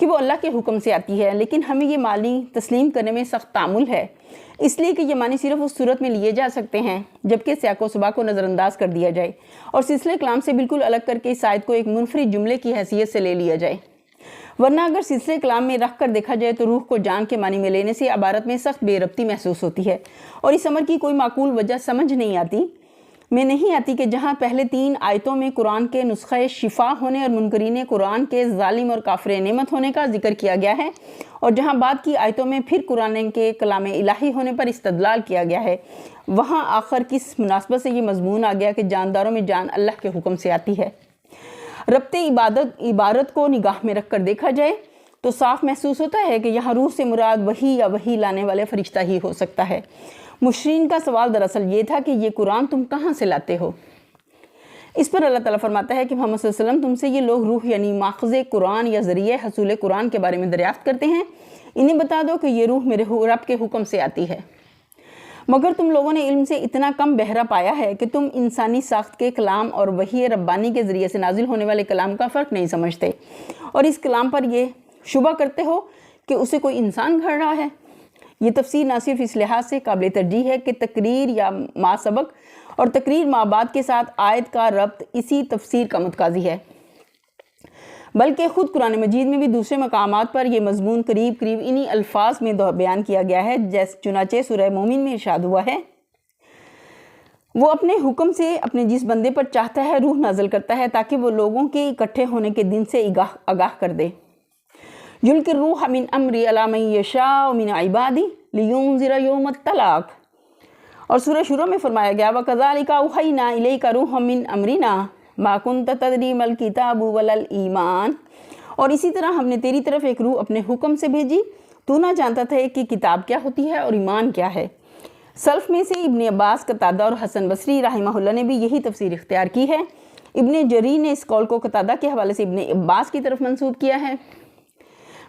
کہ وہ اللہ کے حکم سے آتی ہے، لیکن ہمیں یہ معنی تسلیم کرنے میں سخت تعامل ہے، اس لیے کہ یہ معنی صرف اس صورت میں لیے جا سکتے ہیں جبکہ سیاق و سباق کو نظر انداز کر دیا جائے اور سلسلہ کلام سے بالکل الگ کر کے اس آیت کو ایک منفرد جملے کی حیثیت سے لے لیا جائے۔ ورنہ اگر سلسلہ کلام میں رکھ کر دیکھا جائے تو روح کو جان کے معنی میں لینے سے عبارت میں سخت بے ربطی محسوس ہوتی ہے، اور اس امر کی کوئی معقول وجہ سمجھ نہیں آتی کہ جہاں پہلے 3 آیتوں میں قرآن کے نسخہ شفا ہونے اور منکرین قرآن کے ظالم اور کافر نعمت ہونے کا ذکر کیا گیا ہے، اور جہاں بعد کی آیتوں میں پھر قرآن کے کلام الہی ہونے پر استدلال کیا گیا ہے، وہاں آخر کس مناسبت سے یہ مضمون آ گیا کہ جانداروں میں جان اللہ کے حکم سے آتی ہے۔ ربط عبارت کو نگاہ میں رکھ کر دیکھا جائے تو صاف محسوس ہوتا ہے کہ یہاں روح سے مراد وحی یا وحی لانے والے فرشتہ ہی ہو سکتا ہے۔ مشرکین کا سوال دراصل یہ تھا کہ یہ قرآن تم کہاں سے لاتے ہو؟ اس پر اللہ تعالیٰ فرماتا ہے کہ محمد صلی اللہ علیہ وسلم تم سے یہ لوگ روح یعنی ماخذ قرآن یا ذریعہ حصول قرآن کے بارے میں دریافت کرتے ہیں، انہیں بتا دو کہ یہ روح میرے رب کے حکم سے آتی ہے، مگر تم لوگوں نے علم سے اتنا کم بہرا پایا ہے کہ تم انسانی ساخت کے کلام اور وحی ربانی کے ذریعے سے نازل ہونے والے کلام کا فرق نہیں سمجھتے، اور اس کلام پر یہ شبہ کرتے ہو کہ اسے کوئی انسان گھڑ رہا ہے۔ یہ تفسیر نہ صرف اس لحاظ سے قابل ترجیح ہے کہ تقریر یا ما سبق اور تقریر ما بعد کے ساتھ آیت کا ربط اسی تفسیر کا متقاضی ہے، بلکہ خود قرآن مجید میں بھی دوسرے مقامات پر یہ مضمون قریب انہی الفاظ میں بیان کیا گیا ہے، چنانچہ سورہ مومن میں ارشاد ہوا ہے، وہ اپنے حکم سے اپنے جس بندے پر چاہتا ہے روح نازل کرتا ہے تاکہ وہ لوگوں کے اکٹھے ہونے کے دن سے آگاہ کر دے۔ یلقی الروح من امری علی من یشاء من عبادی لینذر یوم الطلاق، اور سورہ شورى میں فرمایا گیا وَكَذَلِكَ أَوْحَيْنَا إِلَيْكَ رُوحًا مِّنْ أَمْرِنَا مَا كُنْتَ تَدْرِي مَا الْكِتَابُ وَلَا الْإِيمَانُ، اور اسی طرح ہم نے تیری طرف ایک روح اپنے حکم سے بھیجی، تو نہ جانتا تھا کہ کتاب کیا ہوتی ہے اور ایمان کیا ہے۔ سلف میں سے ابن عباس، قتادہ اور حسن بصری رحمہ اللہ نے بھی یہی تفسیر اختیار کی ہے۔ ابن جریر نے اس قول کو قتادہ کے حوالے سے ابن عباس کی طرف منسوب کیا ہے،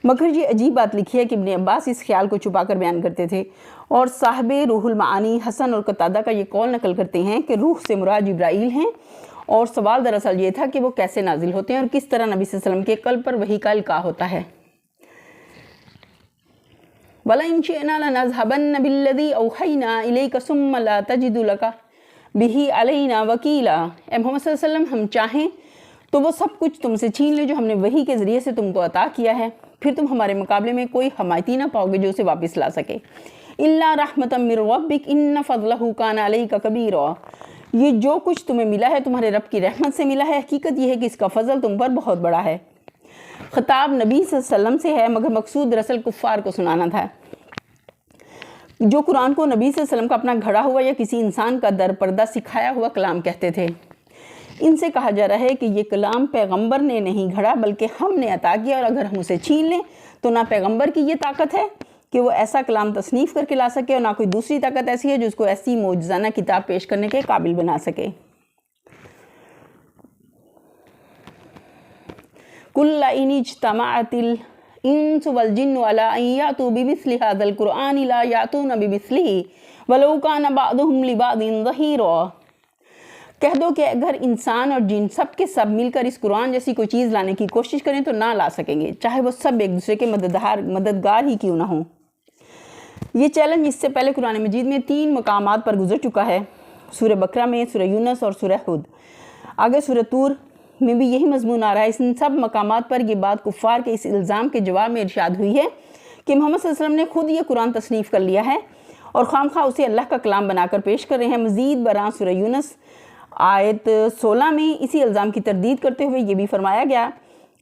مگر یہ عجیب بات لکھی ہے کہ ابن عباس اس خیال کو چھپا کر بیان کرتے تھے، اور صاحب روح المعانی حسن اور قتادہ کا یہ قول نقل کرتے ہیں کہ روح سے مراد جبرائیل ہیں، اور سوال دراصل یہ تھا کہ وہ کیسے نازل ہوتے ہیں اور کس طرح نبی صلی اللہ علیہ وسلم کے قلب پر وحی کا القاء ہوتا ہے۔ وَلَئِن شِئْنَا لَنَذْهَبَنَّ بِالَّذِي أَوْحَيْنَا إِلَيْكَ ثُمَّ لَا تَجِدُ لَكَ بِهِ عَلَيْنَا وَكِيلًا، اے محمد صلی اللہ علیہ وسلم ہم چاہیں تو وہ سب کچھ تم سے چھین لے جو ہم نے وحی کے ذریعے سے تم کو عطا کیا ہے، پھر تم ہمارے مقابلے میں کوئی حمایتی نہ پاؤ گے جو اسے واپس لا سکے۔ إِلَّا رَحْمَةً مِّن رَّبِّكَ إِنَّ فَضْلَهُ كَانَ عَلَيْكَ كَبِيرًا، یہ جو کچھ تمہیں ملا ہے تمہارے رب کی رحمت سے ملا ہے، حقیقت یہ ہے کہ اس کا فضل تم پر بہت بڑا ہے۔ خطاب نبی صلی اللہ علیہ وسلم سے ہے، مگر مقصود دراصل کفار کو سنانا تھا، جو قرآن کو نبی صلی اللہ علیہ وسلم کا اپنا گھڑا ہوا یا کسی انسان کا در پردہ سکھایا ہوا کلام کہتے تھے۔ ان سے کہا جا رہا ہے کہ یہ کلام پیغمبر نے نہیں گھڑا بلکہ ہم نے عطا کیا، اور اگر ہم اسے چھین لیں تو نہ پیغمبر کی یہ طاقت ہے کہ وہ ایسا کلام تصنیف کر کے لا سکے، اور نہ کوئی دوسری طاقت ایسی ہے جو اس کو ایسی معجزانہ کتاب پیش کرنے کے قابل بنا سکے۔ قُلْ إِنِ اجْتَمَعَتِ الْإِنسُ وَالْجِنُّ عَلَىٰ أَن يَأْتُوا بِمِثْلِ هَٰذَا الْقُرْآنِ لَا يَأْتُونَ بِمِثْلِهِ وَلَوْ كَانَ بَعْضُهُمْ لِبَعْضٍ ظَهِيرًا، کہہ دو کہ اگر انسان اور جن سب کے سب مل کر اس قرآن جیسی کوئی چیز لانے کی کوشش کریں تو نہ لا سکیں گے، چاہے وہ سب ایک دوسرے کے مددگار ہی کیوں نہ ہوں۔ یہ چیلنج اس سے پہلے قرآن مجید میں 3 مقامات پر گزر چکا ہے، سورہ بقرہ میں، سورہ یونس اور سورہ ہود۔ آگے سورہ طور میں بھی یہی مضمون آ رہا ہے۔ ان سب مقامات پر یہ بات کفار کے اس الزام کے جواب میں ارشاد ہوئی ہے کہ محمد صلی اللہ علیہ وسلم نے خود یہ قرآن تصنیف کر لیا ہے اور خواہ اسے اللہ کا کلام بنا کر پیش کر رہے ہیں۔ مزید برآں سورہ یونس آیت 16 میں اسی الزام کی تردید کرتے ہوئے یہ بھی فرمایا گیا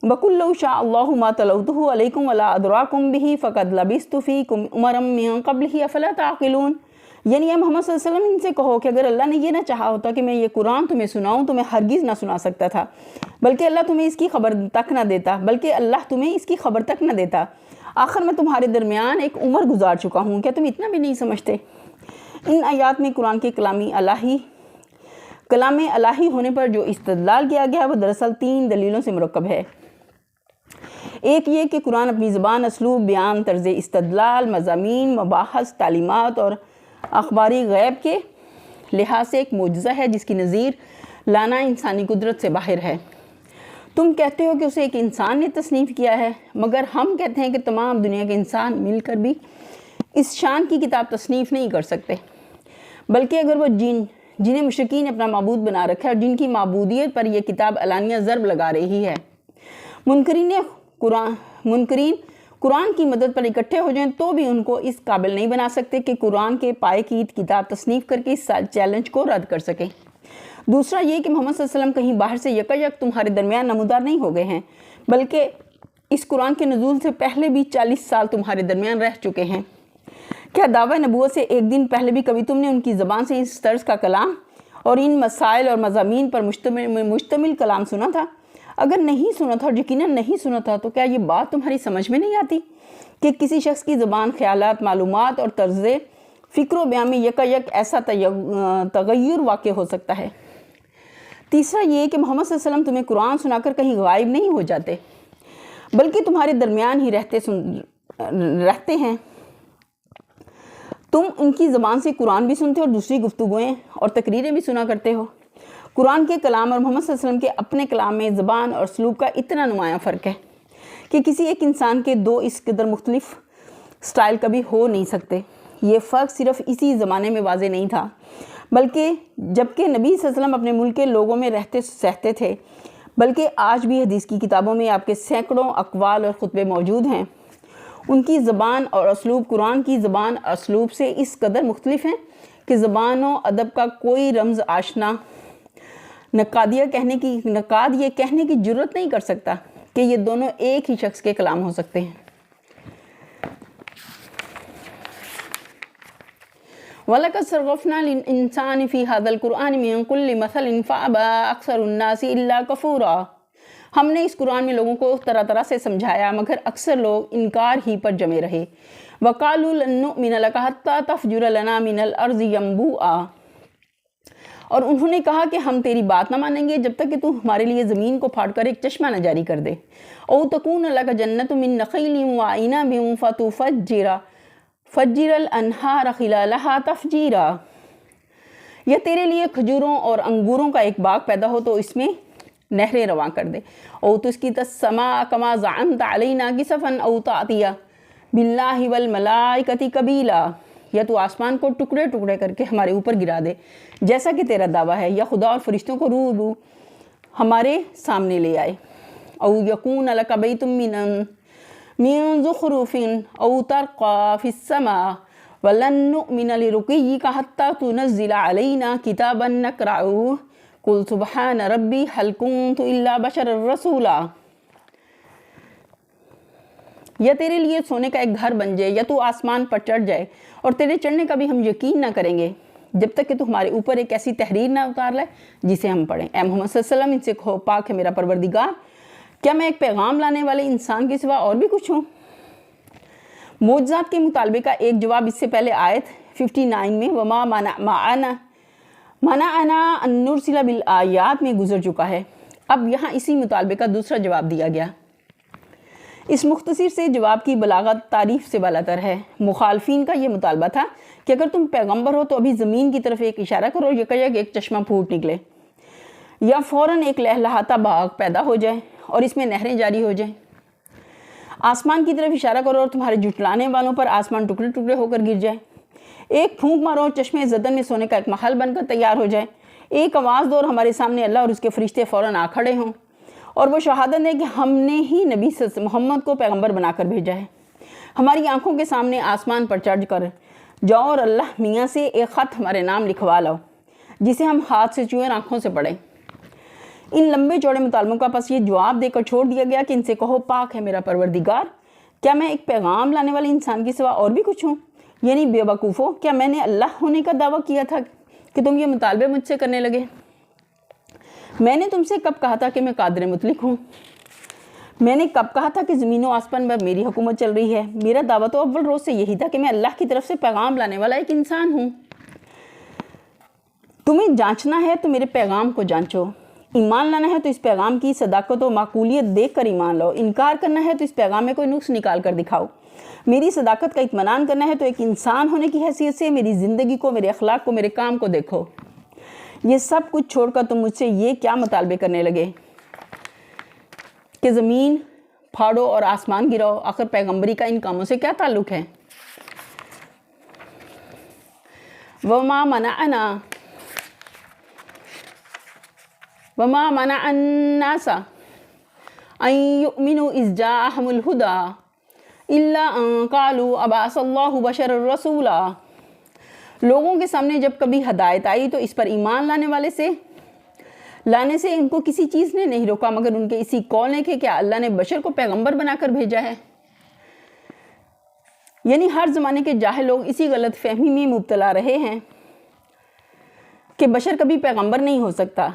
وَقُلْ لَوْ شَاءَ اللَّهُ مَا تَلَوْتُهُ عَلَيْكُمْ وَلَا أَدْرَاكُمْ بِهِ فَقَدْ لَبِثْتُ فِيكُمْ أُمَرًا مِّن قَبْلِهِ أَفَلَا تَعْقِلُونَ، یعنی اے محمد صلی اللہ علیہ وسلم ان سے کہو کہ اگر اللہ نے یہ نہ چاہا ہوتا کہ میں یہ قرآن تمہیں سناؤں تو میں ہرگز نہ سنا سکتا تھا، بلکہ اللہ تمہیں اس کی خبر تک نہ دیتا، آخر میں تمہارے درمیان ایک عمر گزار چکا ہوں، کیا تم اتنا بھی نہیں سمجھتے؟ ان آیات میں قرآن کے کلام الہی ہونے پر جو استدلال کیا گیا وہ دراصل 3 دلیلوں سے مرکب ہے۔ ایک یہ کہ قرآن اپنی زبان، اسلوب بیان، طرز استدلال، مضامین، مباحث، تعلیمات اور اخباری غیب کے لحاظ سے ایک معجزہ ہے جس کی نظیر لانا انسانی قدرت سے باہر ہے۔ تم کہتے ہو کہ اسے ایک انسان نے تصنیف کیا ہے، مگر ہم کہتے ہیں کہ تمام دنیا کے انسان مل کر بھی اس شان کی کتاب تصنیف نہیں کر سکتے، بلکہ اگر وہ جنہیں مشرکین نے اپنا معبود بنا رکھا ہے اور جن کی معبودیت پر یہ کتاب علانیہ ضرب لگا رہی ہے، منکرین قرآن کی مدد پر اکٹھے ہو جائیں تو بھی ان کو اس قابل نہیں بنا سکتے کہ قرآن کے پائے کی کتاب تصنیف کر کے اس چیلنج کو رد کر سکیں۔ دوسرا یہ کہ محمد صلی اللہ علیہ وسلم کہیں باہر سے یکایک تمہارے درمیان نمودار نہیں ہو گئے ہیں، بلکہ اس قرآن کے نزول سے پہلے بھی 40 سال تمہارے درمیان رہ چکے ہیں۔ کیا دعویٰ نبوت سے ایک دن پہلے بھی کبھی تم نے ان کی زبان سے اس طرز کا کلام اور ان مسائل اور مضامین پر مشتمل کلام سنا تھا؟ اگر نہیں سنا تھا اور یقیناً نہیں سنا تھا تو کیا یہ بات تمہاری سمجھ میں نہیں آتی کہ کسی شخص کی زبان، خیالات، معلومات اور طرز فکر و بیان میں یکایک ایسا تغیر واقع ہو سکتا ہے؟ تیسرا یہ کہ محمد صلی اللہ علیہ وسلم تمہیں قرآن سنا کر کہیں غائب نہیں ہو جاتے، بلکہ تمہارے درمیان ہی رہتے ہیں۔ تم ان کی زبان سے قرآن بھی سنتے ہو اور دوسری گفتگویں اور تقریریں بھی سنا کرتے ہو۔ قرآن کے کلام اور محمد صلی اللہ علیہ وسلم کے اپنے کلام میں زبان اور اسلوب کا اتنا نمایاں فرق ہے کہ کسی ایک انسان کے دو اس قدر مختلف سٹائل کبھی ہو نہیں سکتے۔ یہ فرق صرف اسی زمانے میں واضح نہیں تھا، بلکہ جبکہ نبی صلی اللہ علیہ وسلم اپنے ملک کے لوگوں میں رہتے سہتے تھے، بلکہ آج بھی حدیث کی کتابوں میں آپ کے سینکڑوں اقوال اور خطبے موجود ہیں۔ ان کی زبان اور اسلوب قرآن کی زبان اور اسلوب سے اس قدر مختلف ہیں کہ زبان و ادب کا کوئی رمز آشنا نقاد یہ کہنے کی جرت نہیں کر سکتا کہ یہ دونوں ایک ہی شخص کے کلام ہو سکتے ہیں۔ وَلَقَدْ صَرَّفْنَا لِلْإِنسَانِ فِي هَذَا الْقُرْآنِ مِنْ كُلِّ مَثَلٍ فَأَبَى أَكْثَرُ النَّاسِ إِلَّا كُفُورًا۔ ہم نے اس قرآن میں لوگوں کو طرح طرح سے سمجھایا، مگر اکثر لوگ انکار ہی پر جمے رہے۔ وَقَالُوا لَن نُؤْمِنَ لَكَ حَتَّى تَفْجُرَ لَنَا مِنَ الْأَرْضِ يَنبُوعًا، اور انہوں نے کہا کہ ہم تیری بات نہ مانیں گے جب تک کہ تو ہمارے لیے زمین کو پھاڑ کر ایک چشمہ نہ جاری کر دے۔ او تکون لک جنت من نخیل وعنب فتفجر الانہار خلالہا تفجیرا، یا تیرے لیے کھجوروں اور انگوروں کا ایک باغ پیدا ہو تو اس میں نہریں رواں کر دے۔ او تسقط السماء کما زعمت علینا کسفا او تأتی باللہ والملائکۃ قبیلا، یا تو آسمان کو ٹکڑے ٹکڑے کر کے ہمارے اوپر گرا دے جیسا کہ تیرا دعویٰ ہے، یا خدا اور فرشتوں کو رو رو ہمارے سامنے لے آئے۔ او یکون لک بیت من زخرف او ترقى في السماء ولن نؤمن لرقيك حتى تنزل علينا كتابا نقرأه قل سبحان ربي هل كنت الا بشرا رسولا، یا تیرے لیے سونے کا ایک گھر بن جائے، یا تو آسمان پر چڑھ جائے، اور تیرے چڑھنے کا بھی ہم یقین نہ کریں گے جب تک کہ تو ہمارے اوپر ایک ایسی تحریر نہ اتار لے جسے ہم پڑھیں۔ اے محمد صلی اللہ علیہ وسلم، ان سے کہو پاک ہے میرا پروردگار، کیا میں ایک پیغام لانے والے انسان کے سوا اور بھی کچھ ہوں؟ معجزات کے مطالبے کا ایک جواب اس سے پہلے آیت 59 میں وما منعنا ان نرسل بالآیات میں گزر چکا ہے۔ اب یہاں اسی مطالبے کا دوسرا جواب دیا گیا۔ اس مختصر سے جواب کی بلاغت تعریف سے بالاتر ہے۔ مخالفین کا یہ مطالبہ تھا کہ اگر تم پیغمبر ہو تو ابھی زمین کی طرف ایک اشارہ کرو، یکایک ایک چشمہ پھوٹ نکلے، یا فوراً ایک لہلہاتا باغ پیدا ہو جائے اور اس میں نہریں جاری ہو جائیں۔ آسمان کی طرف اشارہ کرو اور تمہارے جھٹلانے والوں پر آسمان ٹکڑے ٹکڑے ہو کر گر جائے۔ ایک پھونک مارو اور چشمے زدن میں سونے کا ایک محل بن کر تیار ہو جائے۔ ایک آواز دو اور ہمارے سامنے اللہ اور اس کے فرشتے فوراً آ کھڑے ہوں اور وہ شہادت دیں کہ ہم نے ہی نبی محمد کو پیغمبر بنا کر بھیجا ہے۔ ہماری آنکھوں کے سامنے آسمان پر چڑھ کر جاؤ اور اللہ میاں سے ایک خط ہمارے نام لکھوا لاؤ جسے ہم ہاتھ سے چھوئیں اور آنکھوں سے پڑھیں۔ ان لمبے چوڑے مطالبوں کا پس یہ جواب دے کر چھوڑ دیا گیا کہ ان سے کہو پاک ہے میرا پروردگار، کیا میں ایک پیغام لانے والے انسان کے سوا اور بھی کچھ ہوں؟ یعنی بے وقوفو، کیا میں نے اللہ ہونے کا دعویٰ کیا تھا کہ تم یہ مطالبے مجھ سے کرنے لگے؟ میں نے تم سے کب کہا تھا کہ میں قادر مطلق ہوں؟ میں نے کب کہا تھا کہ زمین و آسمان پر میری حکومت چل رہی ہے؟ میرا دعویٰ تو اول روز سے یہی تھا کہ میں اللہ کی طرف سے پیغام لانے والا ایک انسان ہوں۔ تمہیں جانچنا ہے تو میرے پیغام کو جانچو، ایمان لانا ہے تو اس پیغام کی صداقت و معقولیت دیکھ کر ایمان لاؤ، انکار کرنا ہے تو اس پیغام میں کوئی نقص نکال کر دکھاؤ۔ میری صداقت کا اطمینان کرنا ہے تو ایک انسان ہونے کی حیثیت سے میری زندگی کو، میرے اخلاق کو، میرے کام کو دیکھو۔ یہ سب کچھ چھوڑ کر تم مجھ سے یہ کیا مطالبے کرنے لگے کہ زمین پھاڑو اور آسمان گراؤ، آخر پیغمبری کا ان کاموں سے کیا تعلق ہے؟ وما منع الناس ان يؤمنوا اذ جاءهم الهدى الا ان قالوا ابعث الله بشرا رسولا۔ لوگوں کے سامنے جب کبھی ہدایت آئی تو اس پر ایمان لانے سے ان کو کسی چیز نے نہیں روکا مگر ان کے اسی قول نے کہ کیا اللہ نے بشر کو پیغمبر بنا کر بھیجا ہے۔ یعنی ہر زمانے کے جاہل لوگ اسی غلط فہمی میں مبتلا رہے ہیں کہ بشر کبھی پیغمبر نہیں ہو سکتا،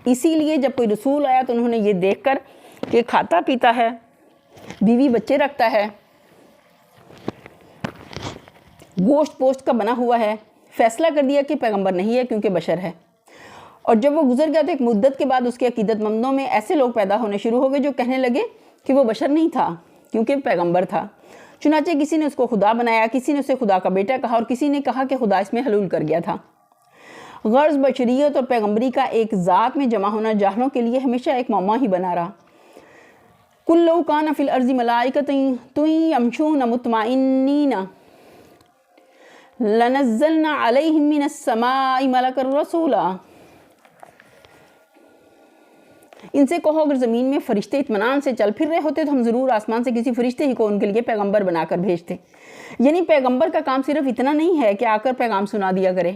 اسی لیے جب کوئی رسول آیا تو انہوں نے یہ دیکھ کر کہ کھاتا پیتا ہے، بیوی بچے رکھتا ہے، گوشت پوشت کا بنا ہوا ہے، فیصلہ کر دیا کہ پیغمبر نہیں ہے کیونکہ بشر ہے۔ اور جب وہ گزر گیا تو ایک مدت کے بعد اس کے عقیدت مندوں میں ایسے لوگ پیدا ہونے شروع ہو گئے جو کہنے لگے کہ وہ بشر نہیں تھا کیونکہ پیغمبر تھا۔ چنانچہ کسی نے اس کو خدا بنایا، کسی نے اسے خدا کا بیٹا کہا اور کسی نے کہا کہ خدا اس میں حلول کر گیا تھا۔ غرض بشریت اور پیغمبری کا ایک ذات میں جمع ہونا جاہلوں کے لیے ہمیشہ ایک معمہ ہی بنا رہا۔ قُل لَوْ كَانَ فِي الْأَرْضِ مَلَائِكَةٌ يَمْشُونَ مُطْمَئِنِّينَ لَنَزَّلْنَا عَلَيْهِم مِّنَ السَّمَاءِ مَلَكًا رَّسُولًا۔ ان سے کہو اگر زمین میں فرشتے اطمینان سے چل پھر رہے ہوتے تو ہم ضرور آسمان سے کسی فرشتے ہی کو ان کے لیے پیغمبر بنا کر بھیجتے۔ یعنی پیغمبر کا کام صرف اتنا نہیں ہے کہ آ کر پیغام سنا دیا کرے،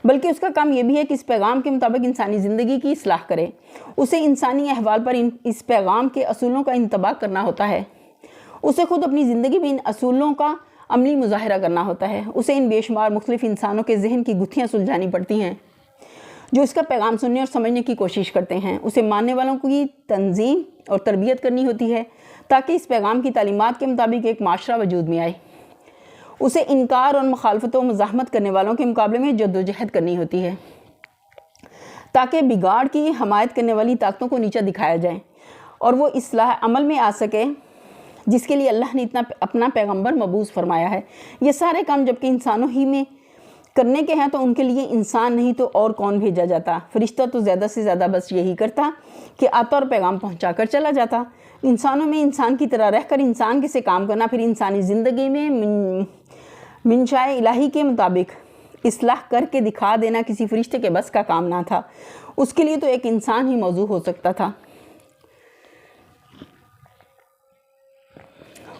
بلکہ اس کا کام یہ بھی ہے کہ اس پیغام کے مطابق انسانی زندگی کی اصلاح کرے، اسے انسانی احوال پر اس پیغام کے اصولوں کا انطباق کرنا ہوتا ہے، اسے خود اپنی زندگی میں ان اصولوں کا عملی مظاہرہ کرنا ہوتا ہے، اسے ان بے شمار مختلف انسانوں کے ذہن کی گتھیاں سلجھانی پڑتی ہیں جو اس کا پیغام سننے اور سمجھنے کی کوشش کرتے ہیں، اسے ماننے والوں کی تنظیم اور تربیت کرنی ہوتی ہے تاکہ اس پیغام کی تعلیمات کے مطابق ایک معاشرہ وجود میں آئے، اسے انکار اور مخالفت و مزاحمت کرنے والوں کے مقابلے میں جدوجہد کرنی ہوتی ہے تاکہ بگاڑ کی حمایت کرنے والی طاقتوں کو نیچا دکھایا جائے اور وہ اصلاح عمل میں آ سکے جس کے لیے اللہ نے اپنا پیغمبر مبعوث فرمایا ہے۔ یہ سارے کام جبکہ انسانوں ہی میں کرنے کے ہیں تو ان کے لیے انسان نہیں تو اور کون بھیجا جاتا؟ فرشتہ تو زیادہ سے زیادہ بس یہی کرتا کہ آتا اور پیغام پہنچا کر چلا جاتا۔ انسانوں میں انسان کی طرح رہ کر انسان کے سے کام کرنا، پھر انسانی زندگی میں منشاء الہی کے مطابق اصلاح کر کے دکھا دینا کسی فرشتے کے بس کا کام نہ تھا، اس کے لیے تو ایک انسان ہی موضوع ہو سکتا تھا۔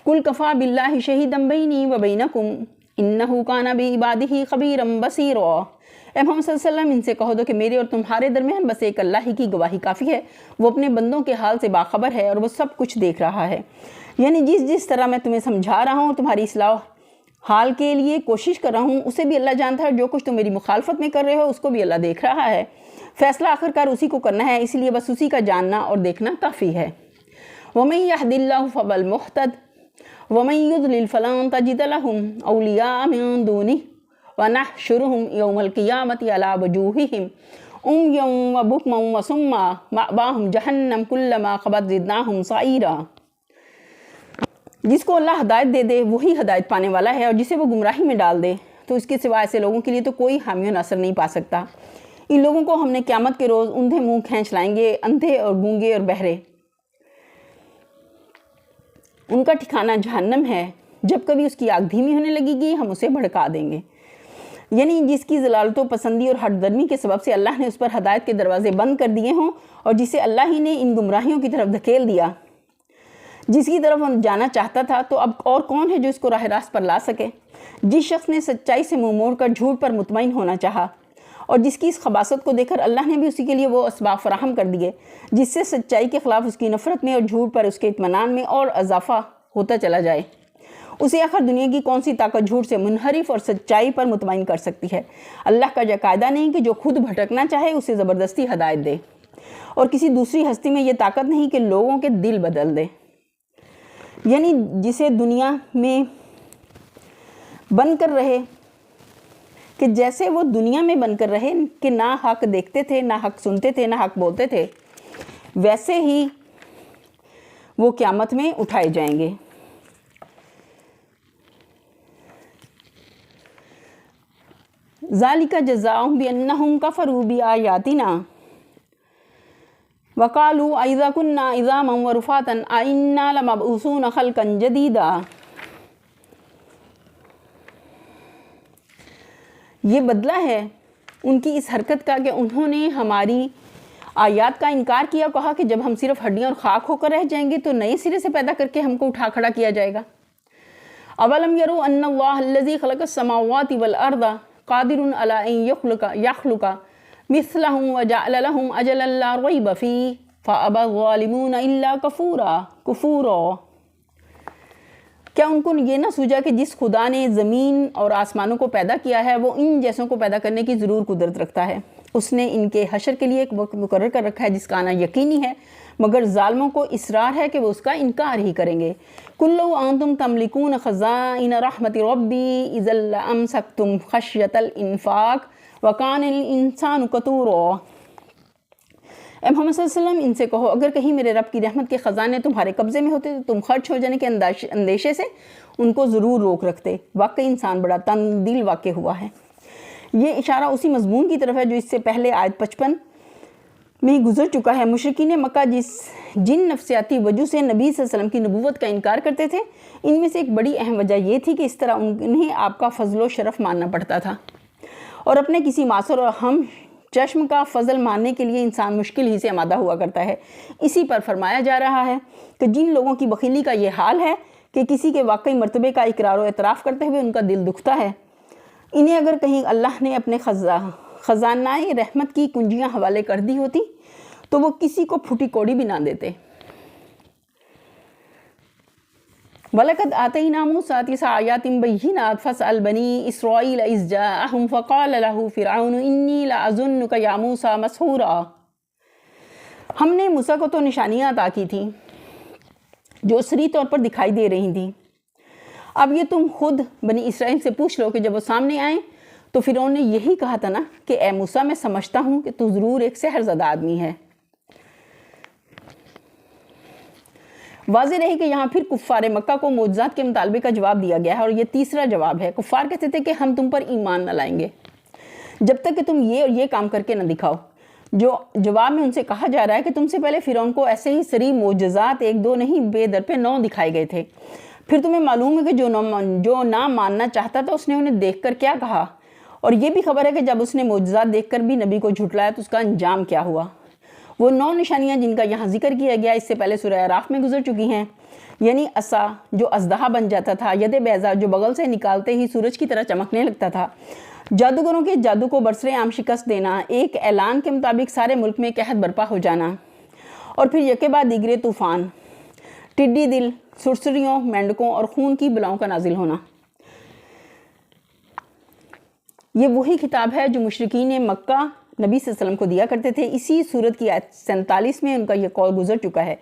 قُلْ كَفَىٰ بِاللَّهِ شَهِيدًا بَيْنِي وَبَيْنَكُمْ إِنَّهُ كَانَ بِعِبَادِهِ خَبِيرًا بَصِيرًا۔ اے محمد صلی اللہ علیہ وسلم ان سے کہو دو کہ میرے اور تمہارے درمیان بس ایک اللہ ہی کی گواہی کافی ہے، وہ اپنے بندوں کے حال سے باخبر ہے اور وہ سب کچھ دیکھ رہا ہے۔ یعنی جس طرح میں تمہیں سمجھا رہا ہوں اور تمہاری اصلاح حال کے لیے کوشش کر رہا ہوں اسے بھی اللہ جانتا ہے، اور جو کچھ تم میری مخالفت میں کر رہے ہو اس کو بھی اللہ دیکھ رہا ہے۔ فیصلہ آخرکار اسی کو کرنا ہے، اس لیے بس اسی کا جاننا اور دیکھنا کافی ہے۔ وَمَن يَهْدِ اللَّهُ فَهُوَ الْمُهْتَدِ وَمَن يُضْلِلْ فَلَن تَجِدَ لَهُمْ أَوْلِيَاءَ مِن دُونِهِ وَنَحْشُرُهُمْ يَوْمَ الْقِيَامَةِ عَلَىٰ وُجُوهِهِمْ عُمْيًا وَبُكْمًا وَصُمًّا مَأْوَاهُمْ جَهَنَّمُ كُلَّمَا خَبَتْ زِدْنَاهُمْ سَعِيرًا۔ جس کو اللہ ہدایت دے دے وہی ہدایت پانے والا ہے، اور جسے وہ گمراہی میں ڈال دے تو اس کے سوا ایسے لوگوں کے لیے تو کوئی حامی و ناصر نہیں پا سکتا۔ ان لوگوں کو ہم نے قیامت کے روز اندھے منہ کھینچ لائیں گے، اندھے اور گونگے اور بہرے، ان کا ٹھکانہ جہنم ہے، جب کبھی اس کی آگ دھیمی ہونے لگے گی ہم اسے بھڑکا دیں گے۔ یعنی جس کی ضلالت و پسندی اور ہٹ درمی کے سبب سے اللہ نے اس پر ہدایت کے دروازے بند کر دیے ہوں، اور جسے اللہ ہی نے ان گمراہیوں کی طرف دھکیل دیا جس کی طرف وہ جانا چاہتا تھا، تو اب اور کون ہے جو اس کو راہ راست پر لا سکے؟ جس شخص نے سچائی سے منہ موڑ کر جھوٹ پر مطمئن ہونا چاہا اور جس کی اس خباثت کو دیکھ کر اللہ نے بھی اسی کے لیے وہ اسباب فراہم کر دیے جس سے سچائی کے خلاف اس کی نفرت میں اور جھوٹ پر اس کے اطمینان میں اور اضافہ ہوتا چلا جائے، اسے آخر دنیا کی کون سی طاقت جھوٹ سے منحرف اور سچائی پر مطمئن کر سکتی ہے؟ اللہ کا یہ قاعدہ نہیں کہ جو خود بھٹکنا چاہے اسے زبردستی ہدایت دے، اور کسی دوسری ہستی میں یہ طاقت نہیں کہ لوگوں کے دل بدل دے۔ یعنی جسے دنیا میں بن کر رہے کہ جیسے وہ دنیا میں بن کر رہے کہ نہ حق دیکھتے تھے، نہ حق سنتے تھے، نہ حق بولتے تھے، ویسے ہی وہ قیامت میں اٹھائے جائیں گے۔ ذَلِكَ جَزَاؤُهُم بِأَنَّهُمْ كَفَرُوا بِآيَاتِنَا وقالوا اذا كنا عظاما ورفاتا ائنا لمبعوثون خلقا جديدا. یہ بدلہ ہے ان کی اس حرکت کا کہ انہوں نے ہماری آیات کا انکار کیا اور کہا کہ جب ہم صرف ہڈیاں اور خاک ہو کر رہ جائیں گے تو نئے سرے سے پیدا کر کے ہم کو اٹھا کھڑا کیا جائے گا. اولم يروا ان اللہ الذي خلق السماوات والارض قادر على ان يخلق مثلهم وجعل لهم اجلا لا ريب فيه فابى الظالمون الا كفورا. کیا ان کو یہ نہ سوچا کہ جس خدا نے زمین اور آسمانوں کو پیدا کیا ہے وہ ان جیسوں کو پیدا کرنے کی ضرور قدرت رکھتا ہے. اس نے ان کے حشر کے لیے ایک وقت مقرر کر رکھا ہے جس کا آنا یقینی ہے، مگر ظالموں کو اصرار ہے کہ وہ اس کا انکار ہی کریں گے. قُل لَوْ أَنْتُمْ تَمْلِكُونَ خَزَائِنَ رَحْمَةِ رَبِّي إِذًا لَّأَمْسَكْتُمْ خَشْيَةَ الْإِنفَاقِ وَكَانَ الْإِنسَانُ قَتُورًا. اے محمد صلی اللہ علیہ وسلم ان سے کہو اگر کہیں میرے رب کی رحمت کے خزانے تمہارے قبضے میں ہوتے تو تم خرچ ہو جانے کے اندیشے سے ان کو ضرور روک رکھتے. واقعی انسان بڑا تنگ دل واقع ہوا ہے. یہ اشارہ اسی مضمون کی طرف ہے جو اس سے پہلے آیت 55 میں گزر چکا ہے. مشرکین مکہ جن نفسیاتی وجہ سے نبی صلی اللہ علیہ وسلم کی نبوت کا انکار کرتے تھے، ان میں سے ایک بڑی اہم وجہ یہ تھی کہ اس طرح انہیں آپ کا فضل و شرف ماننا پڑتا تھا، اور اپنے کسی معاصر اور ہم چشم کا فضل ماننے کے لیے انسان مشکل ہی سے آمادہ ہوا کرتا ہے. اسی پر فرمایا جا رہا ہے کہ جن لوگوں کی بخیلی کا یہ حال ہے کہ کسی کے واقعی مرتبے کا اقرار و اعتراف کرتے ہوئے ان کا دل دکھتا ہے، انہیں اگر کہیں اللہ نے اپنے خزانہ رحمت کی کنجیاں حوالے کر دی ہوتی تو وہ کسی کو پھوٹی کوڑی بھی نہ دیتے. وَلَقَدْ آتَيْنَا مُوسَىٰ 9 آيَاتٍ بَيِّنَاتٍ فَاسْأَلْ بَنِي إِسْرَائِيلَ إِذْ جَاءَهُمْ فَقَالَ لَهُ فِرْعَوْنُ إِنِّي لَأَظُنُّكَ يَا مُوسَىٰ مَسْحُورًا. ہم نے موسیٰ کو تو نشانیاں عطا کی تھیں جو صریح طور پر دکھائی دے رہی تھیں. اب یہ تم خود بنی اسرائیل سے پوچھ لو کہ جب وہ سامنے آئیں تو فرعون نے یہی کہا تھا نا کہ اے موسیٰ میں سمجھتا ہوں کہ تو ضرور ایک سحر زدہ آدمی ہے. واضح رہی کہ یہاں پھر کفار مکہ کو معجزات کے مطالبے کا جواب دیا گیا ہے، اور یہ تیسرا جواب ہے. کفار کہتے تھے کہ ہم تم پر ایمان نہ لائیں گے جب تک کہ تم یہ اور یہ کام کر کے نہ دکھاؤ. جو جواب میں ان سے کہا جا رہا ہے کہ تم سے پہلے فرعون کو ایسے ہی صریح معجزات 1 2 نہیں بے در پہ 9 دکھائے گئے تھے. پھر تمہیں معلوم ہے کہ جو نہ ماننا چاہتا تھا اس نے انہیں دیکھ کر کیا کہا، اور یہ بھی خبر ہے کہ جب اس نے معجزات دیکھ کر بھی نبی کو جھٹلایا تو اس کا انجام کیا ہوا. وہ 9 نشانیاں جن کا یہاں ذکر کیا گیا اس سے پہلے سورہ اعراف میں گزر چکی ہیں، یعنی عصا جو اژدہا بن جاتا تھا، ید بیضا جو بغل سے نکالتے ہی سورج کی طرح چمکنے لگتا تھا، جادوگروں کے جادو کو برسر عام شکست دینا، ایک اعلان کے مطابق سارے ملک میں قحط برپا ہو جانا، اور پھر یکے بعد دیگرے طوفان، ٹڈی دل، سرسریوں، مینڈکوں اور خون کی بلاؤں کا نازل ہونا. یہ وہی خطاب ہے جو مشرکین مکہ نبی صلی اللہ علیہ وسلم کو دیا کرتے تھے. اسی صورت کی آیت 47 میں ان کا یہ قول گزر چکا ہے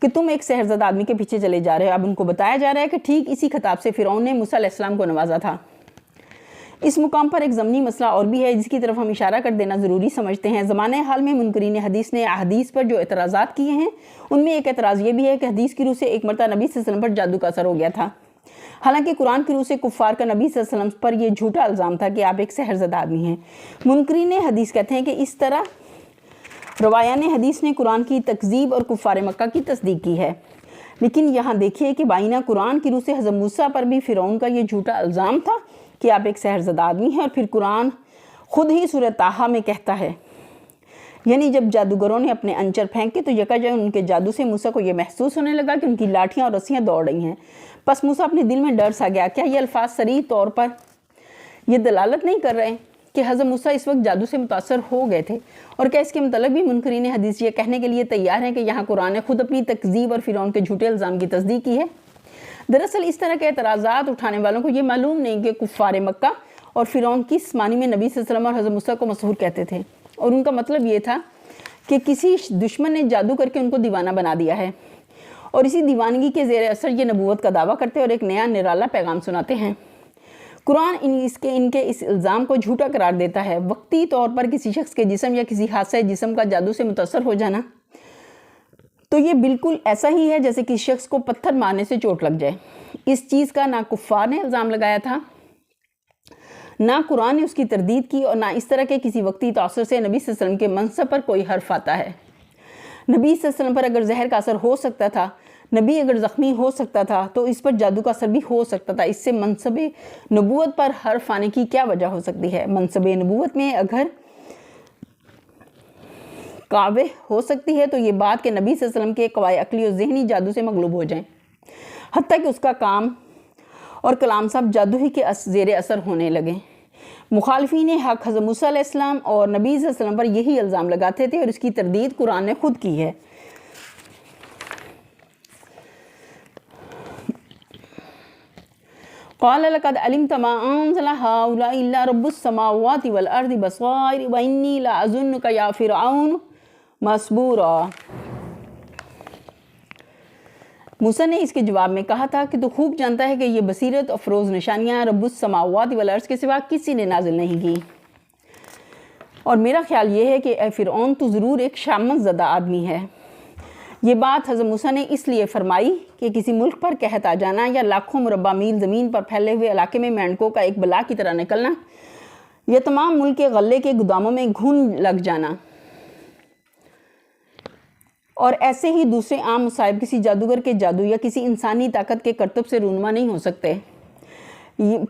کہ تم ایک سحرزدہ آدمی کے پیچھے چلے جا رہے ہو. اب ان کو بتایا جا رہا ہے کہ ٹھیک اسی خطاب سے فرعون نے موسیٰ علیہ السلام کو نوازا تھا. اس مقام پر ایک ضمنی مسئلہ اور بھی ہے جس کی طرف ہم اشارہ کر دینا ضروری سمجھتے ہیں. زمانہ حال میں منکرین حدیث نے احادیث پر جو اعتراضات کیے ہیں ان میں ایک اعتراض یہ بھی ہے کہ حدیث کی روح سے ایک مرتبہ نبی صلی اللہ علیہ وسلم پر جادو کا اثر ہو گیا تھا، حالانکہ قرآن کی روح سے کفار کا نبی صلی اللہ علیہ وسلم پر یہ جھوٹا الزام تھا کہ آپ ایک سحرزدہ آدمی ہیں. منکرین حدیث کہتے ہیں کہ اس طرح روایان حدیث نے قرآن کی تکذیب اور کفار مکہ کی تصدیق کی ہے. لیکن یہاں دیکھیے کہ بائنہ قرآن کی روح سے حضرت موسیٰ پر بھی فرعون کا یہ جھوٹا الزام تھا کہ آپ ایک سحرزدہ آدمی ہیں، اور پھر قرآن خود ہی سورہ طٰہٰ میں کہتا ہے، یعنی جب جادوگروں نے اپنے انچر پھینکے تو یکا ان کے جادو سے موسیٰ کو یہ محسوس ہونے لگا کہ ان کی لاٹھیاں اور رسیاں دوڑ رہی ہیں. پس موسیٰ اپنے دل میں ڈر سا گیا. کیا یہ الفاظ صریح طور پر یہ دلالت نہیں کر رہے کہ حضرت موسیٰ اس وقت جادو سے متاثر ہو گئے تھے؟ اور کیا اس کے متعلق بھی منکرین حدیث یہ کہنے کے لیے تیار ہیں کہ یہاں قرآن نے خود اپنی تکذیب اور فرعون کے جھوٹے الزام کی تصدیق کی ہے؟ دراصل اس طرح کے اعتراضات اٹھانے والوں کو یہ معلوم نہیں کہ کفار مکہ اور فرعون کس معنی میں نبی صلی اللہ علیہ وسلم اور حضرت موسیٰ کو مسحور کہتے تھے، اور ان کا مطلب یہ تھا کہ کسی دشمن نے جادو کر کے ان کو دیوانہ بنا دیا ہے، اور اسی دیوانگی کے زیر اثر یہ نبوت کا دعویٰ کرتے اور ایک نیا نرالا پیغام سناتے ہیں. قرآن ان کے اس الزام کو جھوٹا قرار دیتا ہے. وقتی طور پر کسی شخص کے جسم یا کسی حادثہ جسم کا جادو سے متاثر ہو جانا تو یہ بالکل ایسا ہی ہے جیسے کسی شخص کو پتھر مارنے سے چوٹ لگ جائے. اس چیز کا نہ کفار نے الزام لگایا تھا، نہ قرآن نے اس کی تردید کی، اور نہ اس طرح کے کسی وقتی تاثر سے نبی صلی اللہ علیہ وسلم کے منصب پر کوئی حرف آتا ہے. نبی صلی اللہ علیہ وسلم پر اگر زہر کا اثر ہو سکتا تھا، نبی اگر زخمی ہو سکتا تھا، تو اس پر جادو کا اثر بھی ہو سکتا تھا۔ اس سے منصب نبوت پر حرف آنے کی کیا وجہ ہو سکتی ہے؟ منصب نبوت میں اگر قاوہ ہو سکتی ہے تو یہ بات کہ نبی صلی اللہ علیہ وسلم کے قوائے عقلی اور ذہنی جادو سے مغلوب ہو جائیں، حتیٰ کہ اس کا کام اور کلام سب جادو ہی کے زیر اثر ہونے لگے۔ مخالفین حق حضرت موسیٰ علیہ السلام اور نبی صلی اللہ علیہ وسلم پر یہی الزام لگاتے تھے، اور اس کی تردید قرآن نے خود کی ہے۔ قال لقد علمت ما انزل هؤلاء الا رب السماوات والارض بصائر واني لاظنك يا فرعون مسبورا۔ موسیٰ نے اس کے جواب میں کہا تھا کہ تو خوب جانتا ہے کہ یہ بصیرت افروز نشانیاں رب السماوات والارض کے سوا کسی نے نازل نہیں کی، اور میرا خیال یہ ہے کہ اے فرعون تو ضرور ایک شامت زدہ آدمی ہے۔ یہ بات حضرت موسیٰ نے اس لیے فرمائی کہ کسی ملک پر قحط آ جانا یا لاکھوں مربع میل زمین پر پھیلے ہوئے علاقے میں مینڈکوں کا ایک بلا کی طرح نکلنا، یا تمام ملک کے غلے کے گوداموں میں گھن لگ جانا، اور ایسے ہی دوسرے عام مصائب کسی جادوگر کے جادو یا کسی انسانی طاقت کے کرتب سے رونما نہیں ہو سکتے۔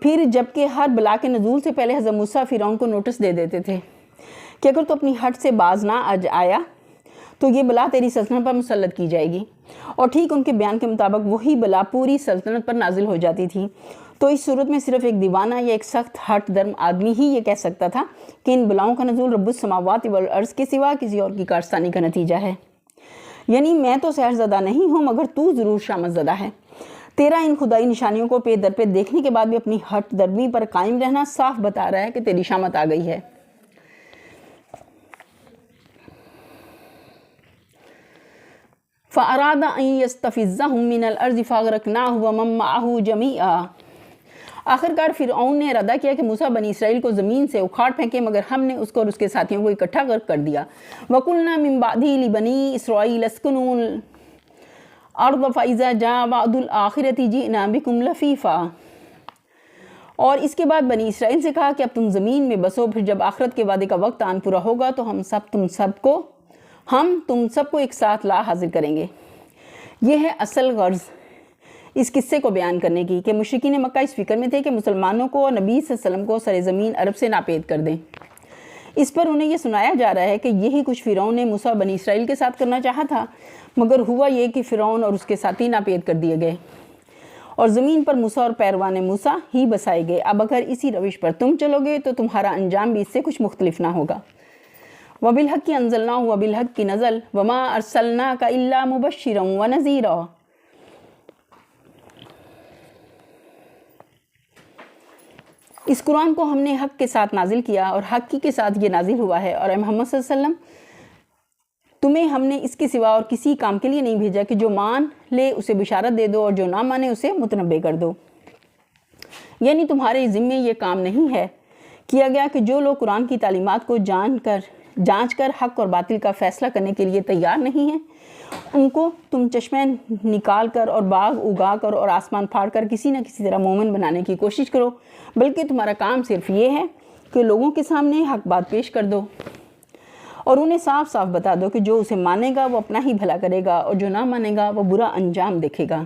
پھر جبکہ ہر بلا کے نزول سے پہلے حضرت موسیٰ فرعون کو نوٹس دے دیتے تھے کہ اگر تو اپنی ہٹ سے باز نہ آیا تو یہ بلا تیری سلطنت پر مسلط کی جائے گی، اور ٹھیک ان کے بیان کے مطابق وہی بلا پوری سلطنت پر نازل ہو جاتی تھی۔ تو اس صورت میں صرف ایک دیوانہ یا ایک سخت ہٹ درم آدمی ہی یہ کہہ سکتا تھا کہ ان بلاؤں کا نزول رب السماوات والارض کے سوا کسی اور کی کارستانی کا نتیجہ ہے، یعنی میں تو سحر زدہ نہیں ہوں مگر تو ضرور شامت زدہ ہے۔ تیرا ان خدائی نشانیوں کو پے در پہ دیکھنے کے بعد بھی اپنی ہٹ درمی پر قائم رہنا صاف بتا رہا ہے کہ تیری شامت آ گئی ہے۔ فَأَرَادَ أَن يَسْتَفِزَّهُم مِّنَ الْأَرْضِ فَأَغْرَقْنَاهُ وَمَن مَّعَهُ جَمِيعًا۔ آخرکار فرعون نے ارادہ کیا کہ موسیٰ بنی اسرائیل کو زمین سے اکھاڑ پھینکے، مگر ہم نے اس کو اور اس کے ساتھیوں کو اکٹھا غرق کر دیا۔ وَقُلْنَا مِن بَعْدِهِ لِبَنِي إِسْرَائِيلَ اسْكُنُوا الْأَرْضَ فَإِذَا جَاءَ وَعْدُ الْآخِرَةِ جِئْنَا بِكُمْ لَفِيفًا۔ اور اس کے بعد بنی اسرائیل سے کہا کہ اب تم زمین میں بسو، پھر جب آخرت کے وعدے کا وقت آن پورا ہوگا تو ہم تم سب کو ایک ساتھ لا حاضر کریں گے۔ یہ ہے اصل غرض اس قصے کو بیان کرنے کی کہ مشرکین مکہ اس فکر میں تھے کہ مسلمانوں کو اور نبی صلی اللہ علیہ وسلم کو سرزمین عرب سے ناپید کر دیں۔ اس پر انہیں یہ سنایا جا رہا ہے کہ یہی کچھ فرعون نے موسیٰ بنی اسرائیل کے ساتھ کرنا چاہا تھا، مگر ہوا یہ کہ فرعون اور اس کے ساتھی ناپید کر دیے گئے اور زمین پر موسیٰ اور پیروان موسیٰ ہی بسائے گئے۔ اب اگر اسی روش پر تم چلو گے تو تمہارا انجام بھی اس سے کچھ مختلف نہ ہوگا۔ وَبِالْحَقِّ أَنزَلْنَاهُ وَبِالْحَقِّ نَزَلَ وَمَا أَرْسَلْنَاكَ إِلَّا مُبَشِّرًا وَنَذِيرًا۔ اس قرآن کو ہم نے حق کے ساتھ نازل کیا اور حق کے ساتھ یہ نازل ہوا ہے، اور اے محمد صلی اللہ علیہ وسلم تمہیں ہم نے اس کے سوا اور کسی کام کے لیے نہیں بھیجا کہ جو مان لے اسے بشارت دے دو اور جو نہ مانے اسے متنبع کر دو۔ یعنی تمہارے ذمے یہ کام نہیں ہے کیا گیا کہ جو لوگ قرآن کی تعلیمات کو جانچ کر حق اور باطل کا فیصلہ کرنے کے لیے تیار نہیں ہیں، ان کو تم چشمے نکال کر اور باغ اگا کر اور آسمان پھاڑ کر کسی نہ کسی طرح مومن بنانے کی کوشش کرو، بلکہ تمہارا کام صرف یہ ہے کہ لوگوں کے سامنے حق بات پیش کر دو اور انہیں صاف صاف بتا دو کہ جو اسے مانے گا وہ اپنا ہی بھلا کرے گا اور جو نہ مانے گا وہ برا انجام دیکھے گا۔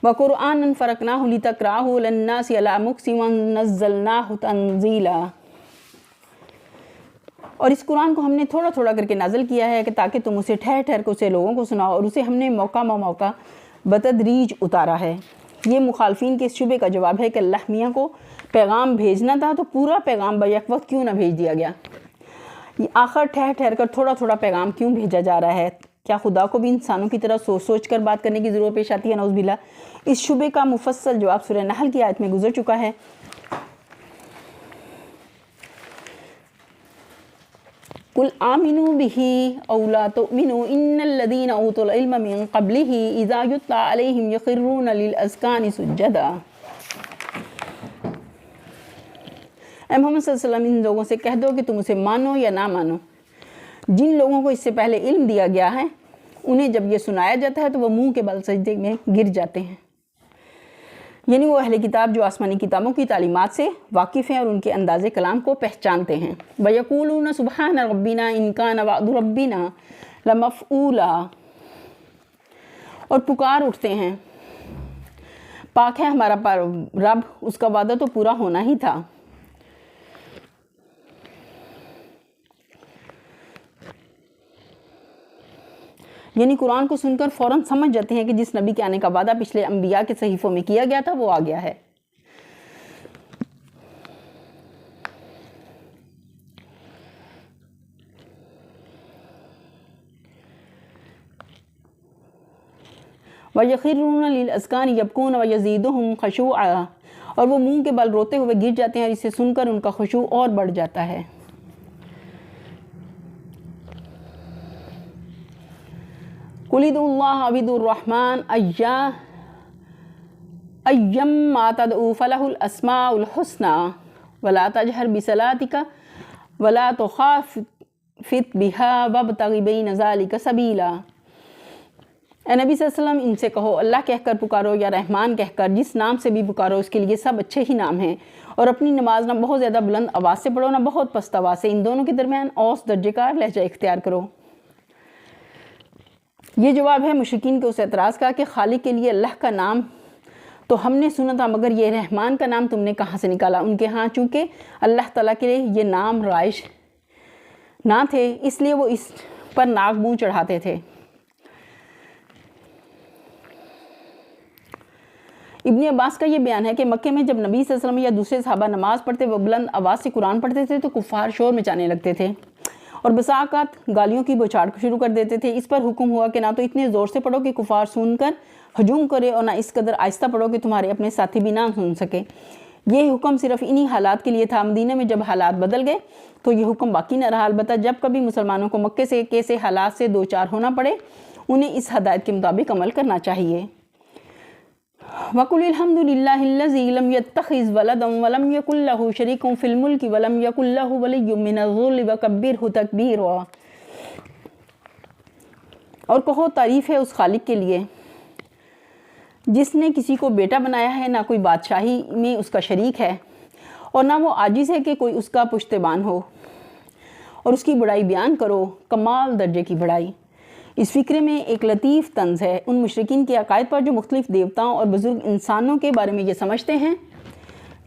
وَقُرْآنًا فَرَقْنَاهُ لِتَقْرَأَهُ عَلَى النَّاسِ عَلَى مُكْثٍ وَنَزَّلْنَاهُ تَنزِيلًا۔ اور اس قرآن کو ہم نے تھوڑا تھوڑا کر کے نازل کیا ہے کہ تاکہ تم اسے ٹھہر ٹھہر کر اسے لوگوں کو سناؤ، اور اسے ہم نے موقع موقع بتدریج اتارا ہے۔ یہ مخالفین کے اس شبے کا جواب ہے کہ اللہ میاں کو پیغام بھیجنا تھا تو پورا پیغام بیک وقت کیوں نہ بھیج دیا گیا؟ آخر ٹھہر ٹھہر کر تھوڑا تھوڑا پیغام کیوں بھیجا جا رہا ہے؟ کیا خدا کو بھی انسانوں کی طرح سوچ سوچ کر بات کرنے کی ضرورت پیش آتی ہے؟ نعوذ باللہ۔ اس شبے کا مفصل جواب سورہ نحل کی آیت میں گزر چکا ہے۔ قُلْ آمِنُوا بِهِ أَوْ لَا تُؤْمِنُوا إِنَّ الَّذِينَ أُوتُوا الْعِلْمَ مِنْ قَبْلِهِ إِذَا يُتْلَى عَلَيْهِمْ يَخِرُّونَ لِلْأَذْقَانِ سُجَّدًا۔ اے محمد صلی اللہ علیہ وسلم ان لوگوں سے کہہ دو کہ تم اسے مانو یا نہ مانو، جن لوگوں کو اس سے پہلے علم دیا گیا ہے انہیں جب یہ سنایا جاتا ہے تو وہ منہ کے بل سجدے میں گر جاتے ہیں۔ یعنی وہ اہل کتاب جو آسمانی کتابوں کی تعلیمات سے واقف ہیں اور ان کے انداز کلام کو پہچانتے ہیں۔ وَيَقُولُونَ سُبْحَانَ رَبِّنَا إِن كَانَ وَعْدُ رَبِّنَا لمفعولا، اور پکار اٹھتے ہیں، پاک ہے ہمارا رب، اس کا وعدہ تو پورا ہونا ہی تھا۔ یعنی قرآن کو سن کر فوراً سمجھ جاتے ہیں کہ جس نبی کے آنے کا وعدہ پچھلے انبیاء کے صحیفوں میں کیا گیا تھا وہ آ گیا ہے۔ وَيَخِرُّونَ لِلْأَذْقَانِ يَبْكُونَ وَيَزِيدُهُمْ خُشُوعًا، اور وہ منہ کے بل روتے ہوئے گر جاتے ہیں، اسے سن کر ان کا خشوع اور بڑھ جاتا ہے۔ قُلِ ادْعُوا اللَّهَ أَوِ ادْعُوا الرَّحْمَٰنَ أَيَّمَّا تَدْعُوا فَلَهُ الْأَسْمَاءُ الْحُسْنَىٰ وَلَا تَجْهَرْ بِصَلَاتِكَ وَلَا تُخَافِتْ بِهَا وَابْتَغِ بَيْنَ ذَٰلِكَ سَبِيلًا۔ اے نبی صلی اللہ علیہ وسلم، ان سے کہو اللہ کہہ کر پکارو یا رحمان کہہ کر، جس نام سے بھی پکارو اس کے لیے سب اچھے ہی نام ہیں، اور اپنی نماز نہ بہت زیادہ بلند آواز سے پڑھو نہ بہت پست آواز سے، ان دونوں کے درمیان اوسط درجے کا لہجہ اختیار کرو۔ یہ جواب ہے مشرکین کے اس اعتراض کا کہ خالق کے لیے اللہ کا نام تو ہم نے سنا تھا، مگر یہ رحمان کا نام تم نے کہاں سے نکالا؟ ان کے ہاں چونکہ اللہ تعالیٰ کے لیے یہ نام رائج نہ تھے، اس لیے وہ اس پر ناک منہ چڑھاتے تھے۔ ابن عباس کا یہ بیان ہے کہ مکے میں جب نبی صلی اللہ علیہ وسلم یا دوسرے صحابہ نماز پڑھتے وہ بلند آواز سے قرآن پڑھتے تھے تو کفار شور مچانے لگتے تھے اور بسا اوقات گالیوں کی بوچھاڑ شروع کر دیتے تھے۔ اس پر حکم ہوا کہ نہ تو اتنے زور سے پڑھو کہ کفار سن کر ہجوم کرے، اور نہ اس قدر آہستہ پڑھو کہ تمہارے اپنے ساتھی بھی نہ سن سکے۔ یہ حکم صرف انہی حالات کے لیے تھا۔ مدینہ میں جب حالات بدل گئے تو یہ حکم باقی نہ رہا، البتہ جب کبھی مسلمانوں کو مکے سے کیسے حالات سے دوچار ہونا پڑے انہیں اس ہدایت کے مطابق عمل کرنا چاہیے۔ وَقُلِ الْحَمْدُ لِلَّهِ الَّذِي لَمْ يَتَّخِذْ وَلَدًا وَلَمْ يَكُنْ لَهُ شَرِيكٌ فِي الْمُلْكِ وَلَمْ يَكُنْ لَهُ وَلِيٌّ مِّنَ الذُّلِّ وَكَبِّرْهُ تَكْبِيرًا۔ اور کہو تعریف ہے اس خالق کے لیے جس نے کسی کو بیٹا بنایا ہے، نہ کوئی بادشاہی میں اس کا شریک ہے، اور نہ وہ عاجز ہے کہ کوئی اس کا پشتبان ہو، اور اس کی بڑائی بیان کرو، کمال درجے کی بڑائی۔ اس فکرے میں ایک لطیف طنز ہے ان مشرکین کے عقائد پر جو مختلف دیوتاؤں اور بزرگ انسانوں کے بارے میں یہ سمجھتے ہیں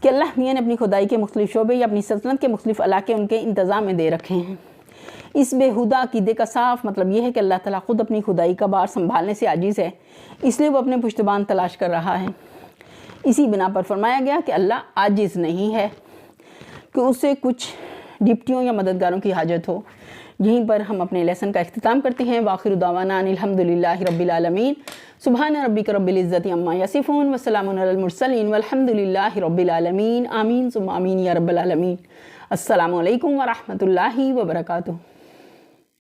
کہ اللہ میاں نے اپنی خدائی کے مختلف شعبے یا اپنی سلطنت کے مختلف علاقے ان کے انتظام میں دے رکھے ہیں۔ اس بےہودہ عقیدے کا صاف مطلب یہ ہے کہ اللہ تعالیٰ خود اپنی خدائی کا بار سنبھالنے سے عاجز ہے، اس لیے وہ اپنے پشتبان تلاش کر رہا ہے۔ اسی بنا پر فرمایا گیا کہ اللہ عاجز نہیں ہے کہ اسے کچھ ڈپٹیوں یا مددگاروں کی حاجت ہو۔ یہیں پر ہم اپنے لیسن کا اختتام کرتے ہیں۔ وآخر دعوانا ان الحمد للہ رب العالمین۔ سبحان ربک رب العزت عما یصفون وسلام علی المرسلین والحمد للہ رب العالمین۔ آمین ثم آمین یا رب العالمین۔ السلام علیکم ورحمۃ اللہ وبرکاتہ۔